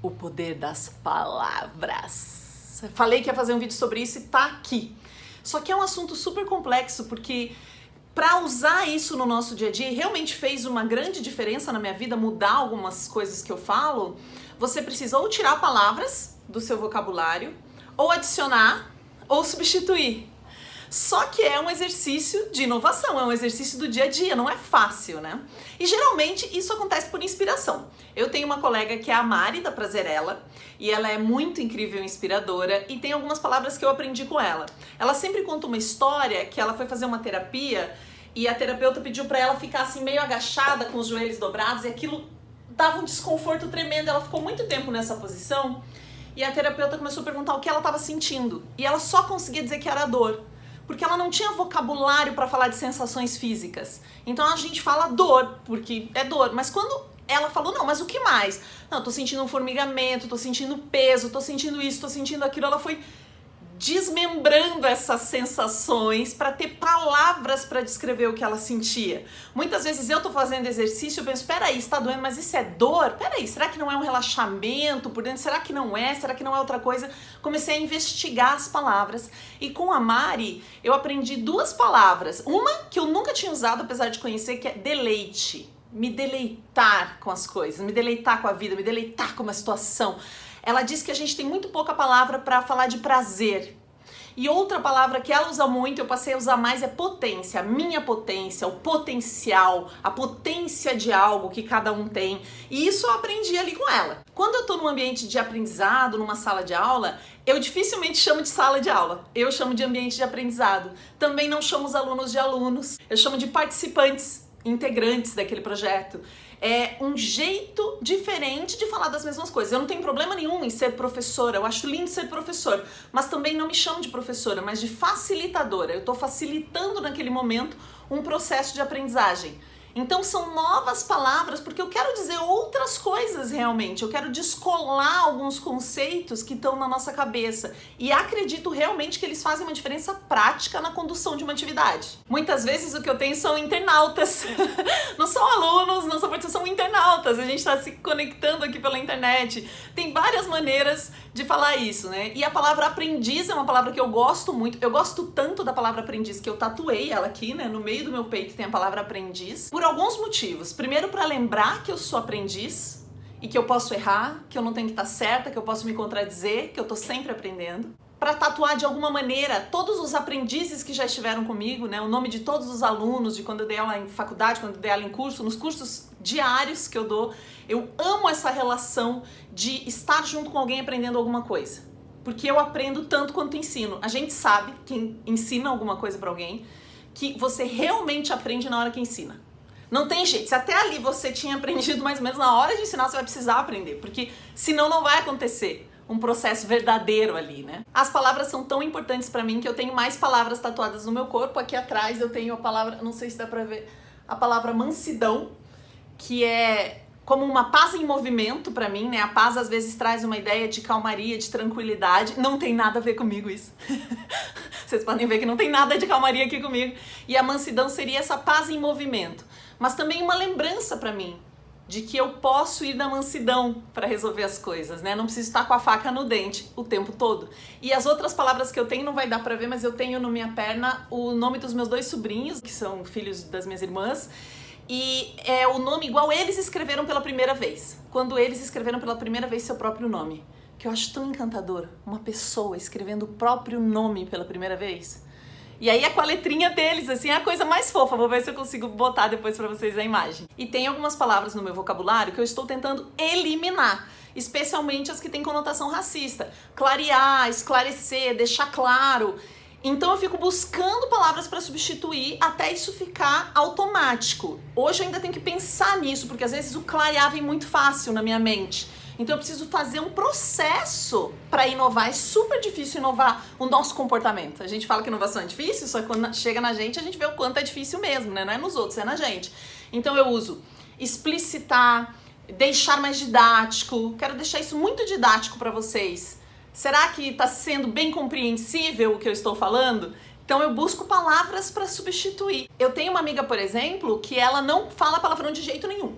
o poder das palavras. Falei que ia fazer um vídeo sobre isso e tá aqui. Só que é um assunto super complexo, porque para usar isso no nosso dia a dia, realmente fez uma grande diferença na minha vida, mudar algumas coisas que eu falo, você precisa ou tirar palavras do seu vocabulário, ou adicionar, ou substituir. Só que é um exercício de inovação, é um exercício do dia a dia, não é fácil, né? E geralmente isso acontece por inspiração. Eu tenho uma colega que é a Mari, da Prazerela, e ela é muito incrível e inspiradora, e tem algumas palavras que eu aprendi com ela. Ela sempre conta uma história que ela foi fazer uma terapia, e a terapeuta pediu pra ela ficar assim meio agachada, com os joelhos dobrados, e aquilo dava um desconforto tremendo. Ela ficou muito tempo nessa posição, e a terapeuta começou a perguntar o que ela estava sentindo, e ela só conseguia dizer que era dor, porque ela não tinha vocabulário para falar de sensações físicas. Então a gente fala dor, porque é dor, mas quando ela falou, não, mas o que mais? Não, tô sentindo um formigamento, tô sentindo peso, tô sentindo isso, tô sentindo aquilo. Ela foi desmembrando essas sensações para ter palavras para descrever o que ela sentia. Muitas vezes eu tô fazendo exercício e penso, peraí, está doendo, mas isso é dor? Peraí, será que não é um relaxamento por dentro? Será que não é? Será que não é outra coisa? Comecei a investigar as palavras e com a Mari eu aprendi duas palavras. Uma que eu nunca tinha usado, apesar de conhecer, que é deleite. Me deleitar com as coisas, me deleitar com a vida, me deleitar com uma situação. Ela diz que a gente tem muito pouca palavra para falar de prazer. E outra palavra que ela usa muito, eu passei a usar mais, é potência. A minha potência, o potencial, a potência de algo que cada um tem. E isso eu aprendi ali com ela. Quando eu tô num ambiente de aprendizado, numa sala de aula, eu dificilmente chamo de sala de aula. Eu chamo de ambiente de aprendizado. Também não chamo os alunos de alunos. Eu chamo de participantes, integrantes daquele projeto. É um jeito diferente de falar das mesmas coisas. Eu não tenho problema nenhum em ser professora, eu acho lindo ser professor, mas também não me chamo de professora, mas de facilitadora. Eu estou facilitando naquele momento um processo de aprendizagem. Então são novas palavras, porque eu quero dizer outras coisas realmente, eu quero descolar alguns conceitos que estão na nossa cabeça e acredito realmente que eles fazem uma diferença prática na condução de uma atividade. Muitas vezes o que eu tenho são internautas, não são alunos, não são participantes, são internautas, a gente está se conectando aqui pela internet, tem várias maneiras de falar isso, né? E a palavra aprendiz é uma palavra que eu gosto muito, eu gosto tanto da palavra aprendiz que eu tatuei ela aqui, né? No meio do meu peito tem a palavra aprendiz, por alguns motivos. Primeiro, para lembrar que eu sou aprendiz e que eu posso errar, que eu não tenho que estar certa, que eu posso me contradizer, que eu tô sempre aprendendo. Para tatuar de alguma maneira todos os aprendizes que já estiveram comigo, né? O nome de todos os alunos, de quando eu dei aula em faculdade, quando eu dei aula em curso, nos cursos diários que eu dou. Eu amo essa relação de estar junto com alguém aprendendo alguma coisa. Porque eu aprendo tanto quanto ensino. A gente sabe, quem ensina alguma coisa para alguém, que você realmente aprende na hora que ensina. Não tem jeito, se até ali você tinha aprendido mais ou menos, na hora de ensinar você vai precisar aprender, porque senão não vai acontecer um processo verdadeiro ali, né? As palavras são tão importantes pra mim que eu tenho mais palavras tatuadas no meu corpo. Aqui atrás eu tenho a palavra, não sei se dá pra ver, a palavra mansidão, que é como uma paz em movimento pra mim, né? A paz às vezes traz uma ideia de calmaria, de tranquilidade. Não tem nada a ver comigo isso. Vocês podem ver que não tem nada de calmaria aqui comigo. E a mansidão seria essa paz em movimento. Mas também uma lembrança pra mim de que eu posso ir na mansidão para resolver as coisas, né? Não preciso estar com a faca no dente o tempo todo. E as outras palavras que eu tenho, não vai dar pra ver, mas eu tenho na minha perna o nome dos meus dois sobrinhos, que são filhos das minhas irmãs, e é o nome igual eles escreveram pela primeira vez. Quando eles escreveram pela primeira vez seu próprio nome, que eu acho tão encantador, uma pessoa escrevendo o próprio nome pela primeira vez. E aí é com a letrinha deles, assim, é a coisa mais fofa. Vou ver se eu consigo botar depois pra vocês a imagem. E tem algumas palavras no meu vocabulário que eu estou tentando eliminar, especialmente as que têm conotação racista. Clarear, esclarecer, deixar claro. Então eu fico buscando palavras para substituir até isso ficar automático. Hoje eu ainda tenho que pensar nisso, porque às vezes o clarear vem muito fácil na minha mente. Então eu preciso fazer um processo para inovar. É super difícil inovar o nosso comportamento. A gente fala que inovação é difícil, só que quando chega na gente a gente vê o quanto é difícil mesmo, né? Não é nos outros, é na gente. Então eu uso explicitar, deixar mais didático. Quero deixar isso muito didático para vocês. Será que está sendo bem compreensível o que eu estou falando? Então eu busco palavras para substituir. Eu tenho uma amiga, por exemplo, que ela não fala palavrão de jeito nenhum.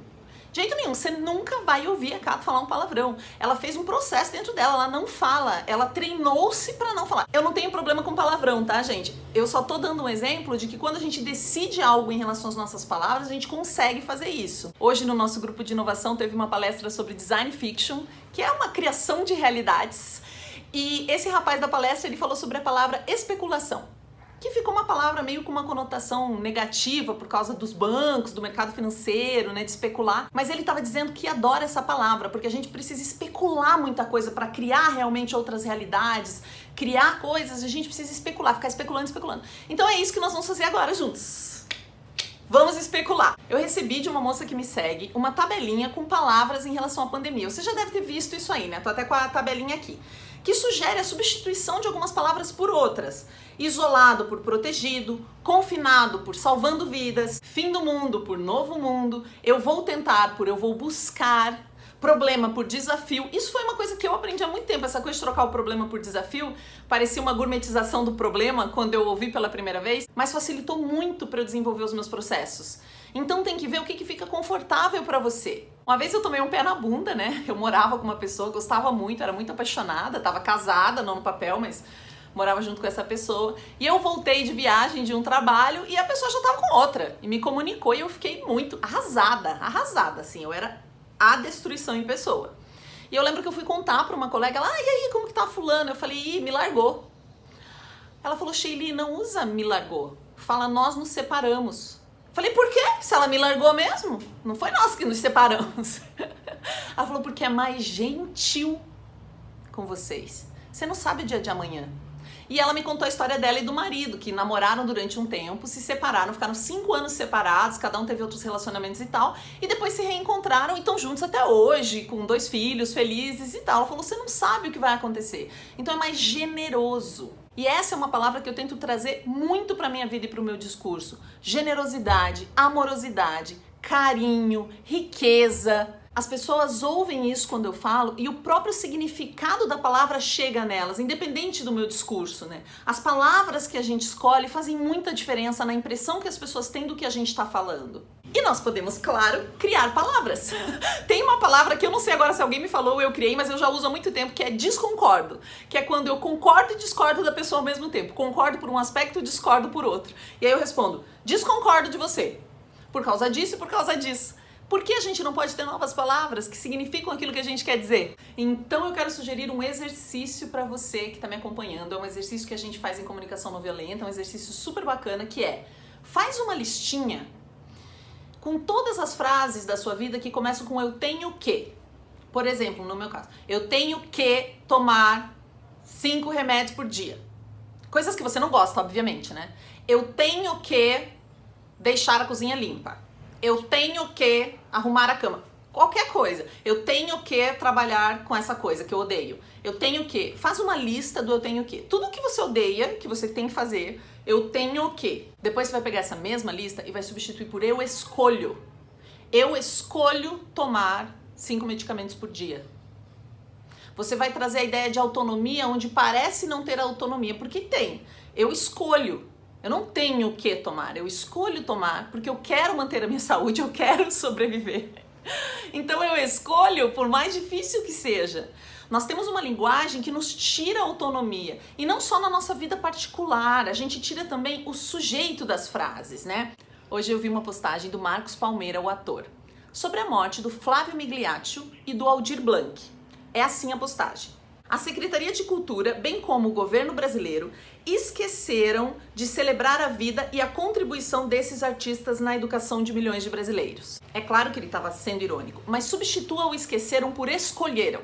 De jeito nenhum, você nunca vai ouvir a Cato falar um palavrão. Ela fez um processo dentro dela, ela não fala, ela treinou-se pra não falar. Eu não tenho problema com palavrão, tá, gente? Eu só tô dando um exemplo de que quando a gente decide algo em relação às nossas palavras, a gente consegue fazer isso. Hoje no nosso grupo de inovação teve uma palestra sobre design fiction, que é uma criação de realidades. E esse rapaz da palestra, ele falou sobre a palavra especulação, que ficou uma palavra meio com uma conotação negativa por causa dos bancos, do mercado financeiro, né, de especular. Mas ele estava dizendo que adora essa palavra, porque a gente precisa especular muita coisa para criar realmente outras realidades, criar coisas, a gente precisa especular, ficar especulando. Então é isso que nós vamos fazer agora juntos. Vamos especular. Eu recebi de uma moça que me segue uma tabelinha com palavras em relação à pandemia. Você já deve ter visto isso aí, né? Tô até com a tabelinha aqui. Que sugere a substituição de algumas palavras por outras. Isolado por protegido, confinado por salvando vidas, fim do mundo por novo mundo, eu vou tentar por eu vou buscar, problema por desafio. Isso foi uma coisa que eu aprendi há muito tempo, essa coisa de trocar o problema por desafio. Parecia uma gourmetização do problema quando eu ouvi pela primeira vez, mas facilitou muito para eu desenvolver os meus processos. Então tem que ver o que fica confortável para você. Uma vez eu tomei um pé na bunda, né? Eu morava com uma pessoa, gostava muito, era muito apaixonada, tava casada, não no papel, mas morava junto com essa pessoa. E eu voltei de viagem de um trabalho e a pessoa já tava com outra. E me comunicou e eu fiquei muito arrasada, assim. Eu era a destruição em pessoa. E eu lembro que eu fui contar pra uma colega, ela, e aí, como que tá fulano? Eu falei, me largou. Ela falou, Sheili, não usa me largou. Fala, nós nos separamos. Falei, por quê? Se ela me largou mesmo? Não foi nós que nos separamos. Ela falou, porque é mais gentil com vocês. Você não sabe o dia de amanhã. E ela me contou a história dela e do marido, que namoraram durante um tempo, se separaram, ficaram 5 anos separados, cada um teve outros relacionamentos e tal, e depois se reencontraram e estão juntos até hoje, com 2 filhos, felizes e tal. Ela falou, você não sabe o que vai acontecer. Então é mais generoso. E essa é uma palavra que eu tento trazer muito para minha vida e para o meu discurso. Generosidade, amorosidade, carinho, riqueza. As pessoas ouvem isso quando eu falo e o próprio significado da palavra chega nelas, independente do meu discurso, né? As palavras que a gente escolhe fazem muita diferença na impressão que as pessoas têm do que a gente está falando. E nós podemos, claro, criar palavras. Tem uma palavra que eu não sei agora se alguém me falou ou eu criei, mas eu já uso há muito tempo, que é desconcordo. Que é quando eu concordo e discordo da pessoa ao mesmo tempo. Concordo por um aspecto e discordo por outro. E aí eu respondo, desconcordo de você. Por causa disso e por causa disso. Por que a gente não pode ter novas palavras que significam aquilo que a gente quer dizer? Então eu quero sugerir um exercício para você que está me acompanhando. É um exercício que a gente faz em comunicação não violenta, é um exercício super bacana que é, faz uma listinha com todas as frases da sua vida que começam com eu tenho que. Por exemplo, no meu caso, eu tenho que tomar 5 remédios por dia. Coisas que você não gosta, obviamente, né? Eu tenho que deixar a cozinha limpa. Eu tenho que arrumar a cama. Qualquer coisa. Eu tenho que trabalhar com essa coisa que eu odeio. Eu tenho que. Faz uma lista do eu tenho que. Tudo que você odeia, que você tem que fazer, eu tenho que. Depois você vai pegar essa mesma lista e vai substituir por eu escolho. Eu escolho tomar 5 medicamentos por dia. Você vai trazer a ideia de autonomia onde parece não ter autonomia, porque tem. Eu escolho. Eu não tenho o que tomar, eu escolho tomar porque eu quero manter a minha saúde, eu quero sobreviver. Então eu escolho, por mais difícil que seja. Nós temos uma linguagem que nos tira a autonomia, e não só na nossa vida particular, a gente tira também o sujeito das frases, né? Hoje eu vi uma postagem do Marcos Palmeira, o ator, sobre a morte do Flávio Migliaccio e do Aldir Blanc. É assim a postagem. A Secretaria de Cultura, bem como o governo brasileiro, esqueceram de celebrar a vida e a contribuição desses artistas na educação de milhões de brasileiros. É claro que ele estava sendo irônico, mas substitua o esqueceram por escolheram.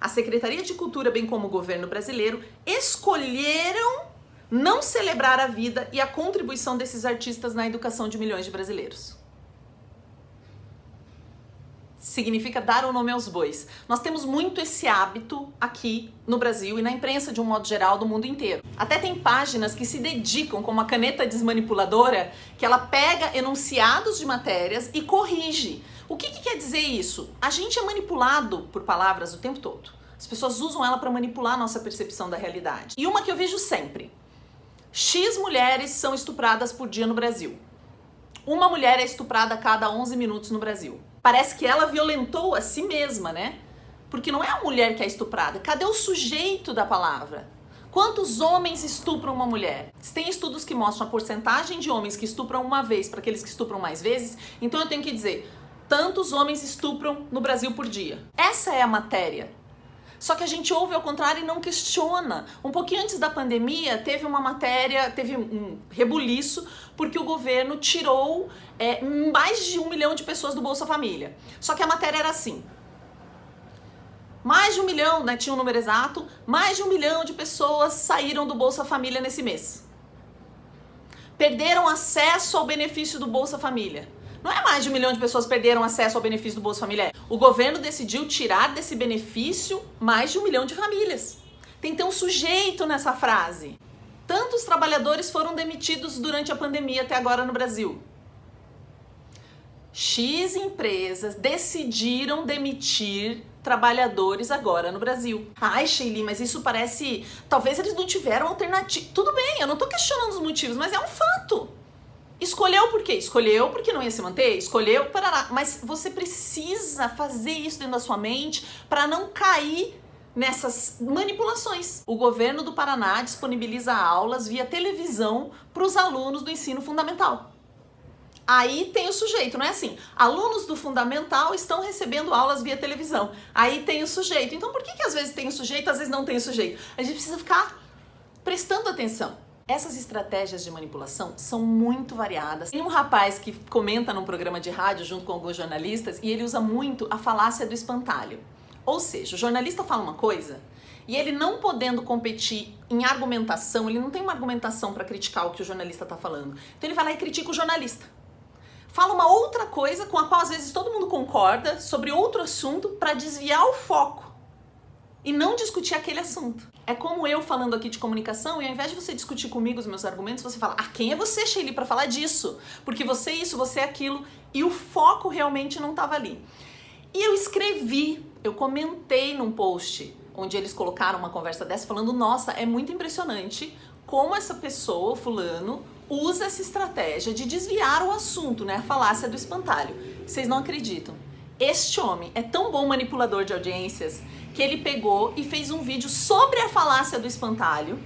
A Secretaria de Cultura, bem como o governo brasileiro, escolheram não celebrar a vida e a contribuição desses artistas na educação de milhões de brasileiros. Significa dar o nome aos bois. Nós temos muito esse hábito aqui no Brasil e na imprensa de um modo geral do mundo inteiro. Até tem páginas que se dedicam com uma caneta desmanipuladora que ela pega enunciados de matérias e corrige. O que quer dizer isso? A gente é manipulado por palavras o tempo todo. As pessoas usam ela para manipular a nossa percepção da realidade. E uma que eu vejo sempre. X mulheres são estupradas por dia no Brasil. Uma mulher é estuprada a cada 11 minutos no Brasil. Parece que ela violentou a si mesma, né? Porque não é a mulher que é estuprada. Cadê o sujeito da palavra? Quantos homens estupram uma mulher? Tem estudos que mostram a porcentagem de homens que estupram uma vez para aqueles que estupram mais vezes. Então eu tenho que dizer, tantos homens estupram no Brasil por dia. Essa é a matéria. Só que a gente ouve ao contrário e não questiona. Um pouquinho antes da pandemia, teve uma matéria, teve um rebuliço, porque o governo tirou mais de 1 milhão de pessoas do Bolsa Família. Só que a matéria era assim. Mais de 1 milhão, né, tinha um número exato, mais de 1 milhão de pessoas saíram do Bolsa Família nesse mês. Perderam acesso ao benefício do Bolsa Família. Não é mais de 1 milhão de pessoas perderam acesso ao benefício do Bolsa Família. O governo decidiu tirar desse benefício mais de 1 milhão de famílias. Tem que ter um sujeito nessa frase. Tantos trabalhadores foram demitidos durante a pandemia até agora no Brasil. X empresas decidiram demitir trabalhadores agora no Brasil. Ai, Sheili, mas isso parece... Talvez eles não tiveram alternativa. Tudo bem, eu não tô questionando os motivos, mas é um fato. Escolheu por quê? Escolheu porque não ia se manter? Escolheu para... Mas você precisa fazer isso dentro da sua mente para não cair nessas manipulações. O governo do Paraná disponibiliza aulas via televisão para os alunos do ensino fundamental. Aí tem o sujeito, não é assim? Alunos do fundamental estão recebendo aulas via televisão. Aí tem o sujeito. Então por que às vezes tem o sujeito, às vezes não tem o sujeito? A gente precisa ficar prestando atenção. Essas estratégias de manipulação são muito variadas. Tem um rapaz que comenta num programa de rádio junto com alguns jornalistas e ele usa muito a falácia do espantalho. Ou seja, o jornalista fala uma coisa e ele não podendo competir em argumentação, ele não tem uma argumentação para criticar o que o jornalista está falando. Então ele vai lá e critica o jornalista. Fala uma outra coisa com a qual às vezes todo mundo concorda sobre outro assunto para desviar o foco e não discutir aquele assunto. É como eu falando aqui de comunicação e ao invés de você discutir comigo os meus argumentos, você fala, quem é você, Sheili, para falar disso? Porque você é isso, você é aquilo, e o foco realmente não estava ali. E eu escrevi, eu comentei num post onde eles colocaram uma conversa dessa falando, nossa, é muito impressionante como essa pessoa, fulano, usa essa estratégia de desviar o assunto, né? A falácia do espantalho. Vocês não acreditam. Este homem é tão bom manipulador de audiências que ele pegou e fez um vídeo sobre a falácia do espantalho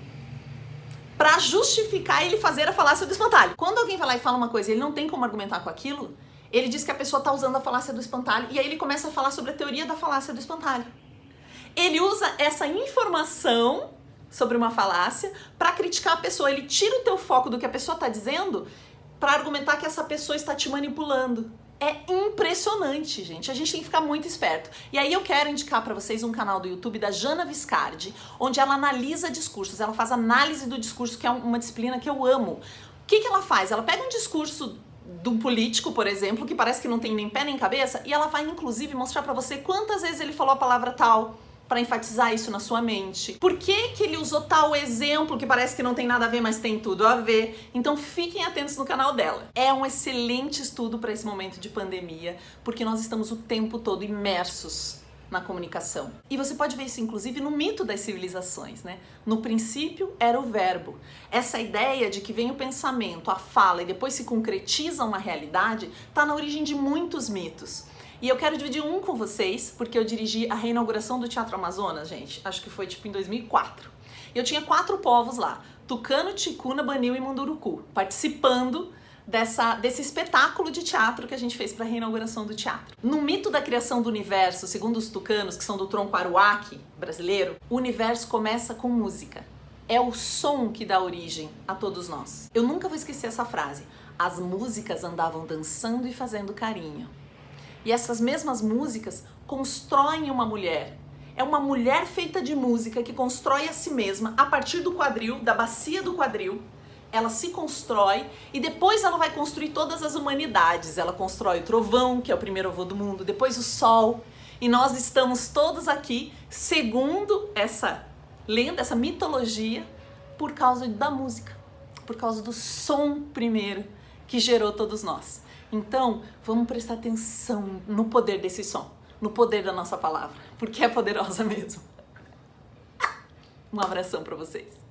para justificar ele fazer a falácia do espantalho. Quando alguém vai lá e fala uma coisa e ele não tem como argumentar com aquilo, ele diz que a pessoa está usando a falácia do espantalho e aí ele começa a falar sobre a teoria da falácia do espantalho. Ele usa essa informação sobre uma falácia para criticar a pessoa. Ele tira o teu foco do que a pessoa está dizendo para argumentar que essa pessoa está te manipulando. É impressionante, gente. A gente tem que ficar muito esperto. E aí eu quero indicar para vocês um canal do YouTube da Jana Viscardi, onde ela analisa discursos. Ela faz análise do discurso, que é uma disciplina que eu amo. O que ela faz? Ela pega um discurso de um político, por exemplo, que parece que não tem nem pé nem cabeça, e ela vai, inclusive, mostrar para você quantas vezes ele falou a palavra tal, para enfatizar isso na sua mente. Por que ele usou tal exemplo que parece que não tem nada a ver, mas tem tudo a ver? Então fiquem atentos no canal dela. É um excelente estudo para esse momento de pandemia, porque nós estamos o tempo todo imersos na comunicação. E você pode ver isso inclusive no mito das civilizações, né? No princípio era o verbo. Essa ideia de que vem o pensamento, a fala e depois se concretiza uma realidade, está na origem de muitos mitos. E eu quero dividir um com vocês, porque eu dirigi a reinauguração do Teatro Amazonas, gente. Acho que foi tipo em 2004. Eu tinha 4 povos lá, Tucano, Ticuna, Banil e Munduruku, participando desse espetáculo de teatro que a gente fez para a reinauguração do teatro. No mito da criação do universo, segundo os tucanos, que são do tronco Aruaque brasileiro, o universo começa com música. É o som que dá origem a todos nós. Eu nunca vou esquecer essa frase. As músicas andavam dançando e fazendo carinho. E essas mesmas músicas constroem uma mulher. É uma mulher feita de música que constrói a si mesma a partir do quadril, da bacia do quadril. Ela se constrói e depois ela vai construir todas as humanidades. Ela constrói o trovão, que é o primeiro avô do mundo, depois o sol. E nós estamos todos aqui, segundo essa lenda, essa mitologia, por causa da música, por causa do som primeiro que gerou todos nós. Então, vamos prestar atenção no poder desse som, no poder da nossa palavra, porque é poderosa mesmo. Um abração para vocês.